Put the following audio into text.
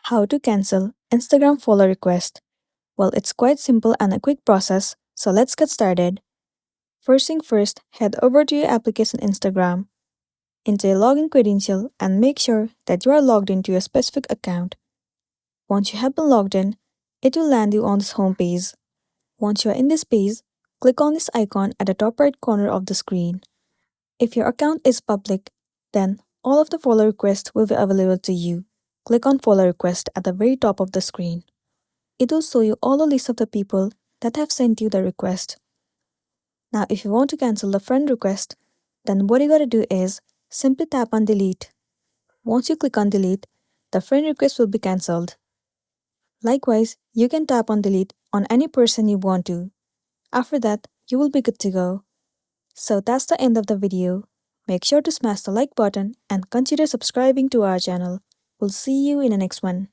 How to cancel Instagram follow request. Well, it's quite simple and a quick process, so let's get started. First thing first, head over to your application Instagram, enter your login credential and make sure that you are logged into your specific account. Once you have been logged in, it will land you on this home page. Once you are in this page, click on this icon at the top right corner of the screen. If your account is public, then all of the follow requests will be available to you. Click on follow request at the very top of the screen. It will show you all the list of the people that have sent you the request. Now if you want to cancel the friend request, then what you gotta do is simply tap on delete. Once you click on delete, the friend request will be cancelled. Likewise, you can tap on delete on any person you want to. After that, you will be good to go. So that's the end of the video. Make sure to smash the like button and consider subscribing to our channel. We'll see you in the next one.